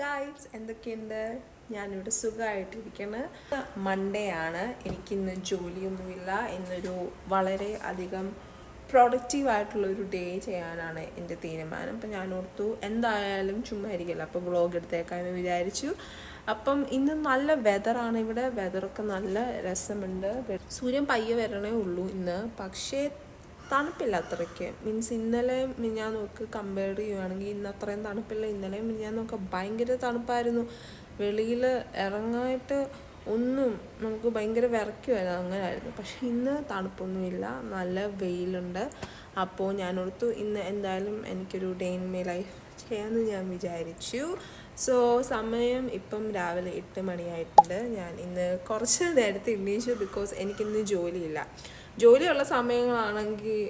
Guys, എന്തൊക്കെയുണ്ട്? ഞാനിവിടെ സുഖമായിട്ടിരിക്കുന്നു. മൺഡേ ആണ്, എനിക്കിന്ന് ജോലിയൊന്നുമില്ല. ഇന്നൊരു വളരെ അധികം പ്രൊഡക്റ്റീവായിട്ടുള്ളൊരു ഡേ ചെയ്യാനാണ് എൻ്റെ തീരുമാനം. അപ്പം ഞാൻ ഓർത്തു എന്തായാലും ചുമ്മാ ഇരിക്കില്ല, അപ്പോൾ വ്ളോഗ് എടുത്തേക്കാമെന്ന് വിചാരിച്ചു. അപ്പം ഇന്ന് നല്ല വെതറാണ് ഇവിടെ, വെതറൊക്കെ നല്ല രസമുണ്ട്. സൂര്യൻ പയ്യെ വരണേ ഉള്ളൂ ഇന്ന്, പക്ഷേ തണുപ്പില്ല അത്രയ്ക്ക്. മീൻസ് ഇന്നലെ മിനിഞ്ഞാന്നൊക്കെ കമ്പയർ ചെയ്യുകയാണെങ്കിൽ ഇന്ന് അത്രയും തണുപ്പില്ല. ഇന്നലെ മിനിഞ്ഞാന്നൊക്കെ ഭയങ്കര തണുപ്പായിരുന്നു. വെളിയിൽ ഇറങ്ങാനായിട്ട് ഒന്നും നമുക്ക് ഭയങ്കര വിറയ്ക്കുമായിരുന്നു, അങ്ങനെയായിരുന്നു. പക്ഷെ ഇന്ന് തണുപ്പൊന്നുമില്ല, നല്ല വെയിലുണ്ട്. അപ്പോൾ ഞാനോർത്തു ഇന്ന് എന്തായാലും എനിക്കൊരു ഡേ ഇൻ മൈ ലൈഫ് ചെയ്യാമെന്ന് ഞാൻ വിചാരിച്ചു. സോ സമയം ഇപ്പം രാവിലെ 8 മണിയായിട്ടുണ്ട്. ഞാൻ ഇന്ന് കുറച്ച് നേരത്തെ എണീച്ചു, ബിക്കോസ് എനിക്കിന്ന് ജോലിയില്ല. ജോലിയുള്ള സമയങ്ങളാണെങ്കിൽ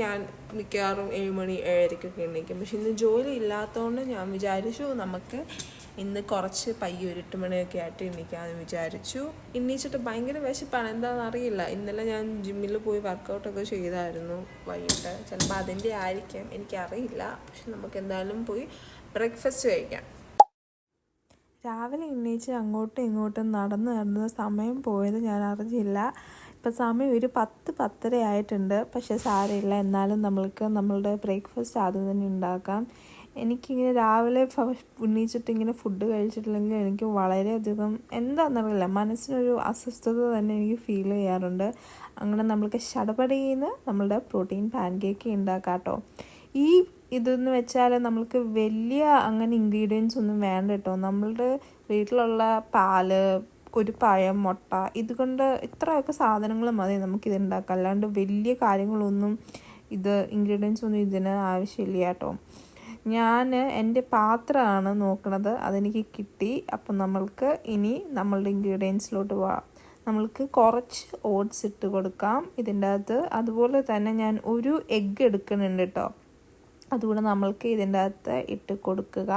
ഞാൻ മിക്കവാറും 7 മണി 7:30 എണീക്കും. പക്ഷെ ഇന്ന് ജോലി ഇല്ലാത്തതുകൊണ്ട് ഞാൻ വിചാരിച്ചു നമുക്ക് ഇന്ന് കുറച്ച് പയ്യെ ഒരു 8 മണിയൊക്കെ ആയിട്ട് എണീക്കാമെന്ന് വിചാരിച്ചു. എണീച്ചിട്ട് ഭയങ്കര വിശപ്പാണ്, എന്താണെന്ന് അറിയില്ല. ഇന്നലെ ഞാൻ ജിമ്മിൽ പോയി വർക്കൗട്ടൊക്കെ ചെയ്തായിരുന്നു വൈകിട്ട്. ചിലപ്പോൾ അതിൻ്റെ ആയിരിക്കാം, എനിക്കറിയില്ല. പക്ഷെ നമുക്ക് എന്തായാലും പോയി ബ്രേക്ക്ഫാസ്റ്റ് കഴിക്കാം. രാവിലെ എണീച്ച് അങ്ങോട്ടും ഇങ്ങോട്ടും നടന്ന് സമയം പോയത് ഞാൻ അറിഞ്ഞില്ല. ഇപ്പം സമയം ഒരു 10-10:30 ആയിട്ടുണ്ട്. പക്ഷേ സാരമില്ല, എന്നാലും നമ്മളുടെ ബ്രേക്ക്ഫാസ്റ്റ് ആദ്യം തന്നെ ഉണ്ടാക്കാം. എനിക്കിങ്ങനെ രാവിലെ എണീച്ചിട്ട് ഇങ്ങനെ ഫുഡ് കഴിച്ചിട്ടില്ലെങ്കിൽ എനിക്ക് വളരെയധികം എന്താണെന്നറിയില്ല, മനസ്സിനൊരു അസ്വസ്ഥത തന്നെ എനിക്ക് ഫീൽ ചെയ്യാറുണ്ട്. അങ്ങനെ നമ്മൾക്ക് ചടപടീന്ന് നമ്മളുടെ പ്രോട്ടീൻ പാൻ കേക്ക് ഉണ്ടാക്കാം കേട്ടോ. ഇതെന്ന് വെച്ചാൽ നമ്മൾക്ക് വലിയ അങ്ങനെ ഇൻഗ്രീഡിയൻസ് ഒന്നും വേണ്ട കേട്ടോ. നമ്മളുടെ വീട്ടിലുള്ള പാല്, ഒരു പഴം, മുട്ട, ഇതുകൊണ്ട് ഇത്രയൊക്കെ സാധനങ്ങൾ മതി നമുക്കിത് ഉണ്ടാക്കാം. അല്ലാണ്ട് വലിയ കാര്യങ്ങളൊന്നും ഇൻഗ്രീഡിയൻസ് ഒന്നും ഇതിന് ആവശ്യമില്ല കേട്ടോ. ഞാൻ എൻ്റെ പാത്രമാണ് നോക്കണത്, അതെനിക്ക് കിട്ടി. അപ്പം നമ്മൾക്ക് ഇനി നമ്മളുടെ ഇൻഗ്രീഡിയൻസിലോട്ട് പോവാം. നമ്മൾക്ക് കുറച്ച് ഓട്സ് ഇട്ട് കൊടുക്കാം ഇതിൻ്റെ അകത്ത്. അതുപോലെ തന്നെ ഞാൻ ഒരു എഗ്ഗ് എടുക്കുന്നുണ്ട് കേട്ടോ, അതുകൂടെ നമ്മൾക്ക് ഇതിൻ്റെ അകത്ത് ഇട്ട് കൊടുക്കുക.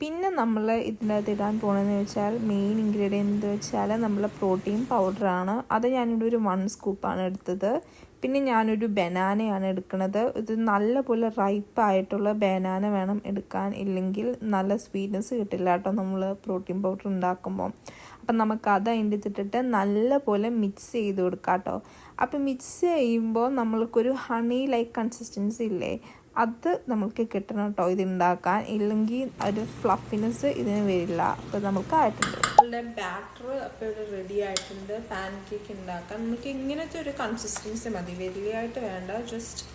പിന്നെ നമ്മൾ ഇതിൻ്റെ അകത്ത് ഇടാൻ പോകണമെന്ന് വെച്ചാൽ മെയിൻ ഇൻഗ്രീഡിയൻ്റ് വെച്ചാൽ നമ്മളെ പ്രോട്ടീൻ പൗഡറാണ്. അത് ഞാനിവിടെ ഒരു 1 സ്കൂപ്പാണ് എടുത്തത്. പിന്നെ ഞാനൊരു ബനാനയാണ് എടുക്കുന്നത്. ഇത് നല്ലപോലെ റൈപ്പായിട്ടുള്ള ബനാന വേണം എടുക്കാൻ, ഇല്ലെങ്കിൽ നല്ല സ്വീറ്റ്നെസ് കിട്ടില്ല കേട്ടോ നമ്മൾ പ്രോട്ടീൻ പൗഡർ ഉണ്ടാക്കുമ്പോൾ. അപ്പം നമുക്കത് അതിൻ്റെ ഇട്ടിട്ട് നല്ലപോലെ മിക്സ് ചെയ്ത് കൊടുക്കാം കേട്ടോ. അപ്പം മിക്സ് ചെയ്യുമ്പോൾ നമ്മൾക്കൊരു ഹണി ലൈക്ക് കൺസിസ്റ്റൻസി ഇല്ലേ, അത് നമുക്ക് കിട്ടണം കേട്ടോ ഇത് ഉണ്ടാക്കാൻ, ഇല്ലെങ്കിൽ ഒരു ഫ്ലഫിനെസ് ഇതിന് വരില്ല. അപ്പോൾ നമുക്ക് ആയിട്ടുണ്ട് നമ്മളുടെ ബാറ്റർ. അപ്പോൾ ഇവിടെ റെഡി ആയിട്ടുണ്ട് പാൻ കേക്ക് ഉണ്ടാക്കാൻ. നമുക്ക് ഇങ്ങനത്തെ ഒരു കൺസിസ്റ്റൻസി മതി, വലിയതായിട്ട് വേണ്ട. ജസ്റ്റ്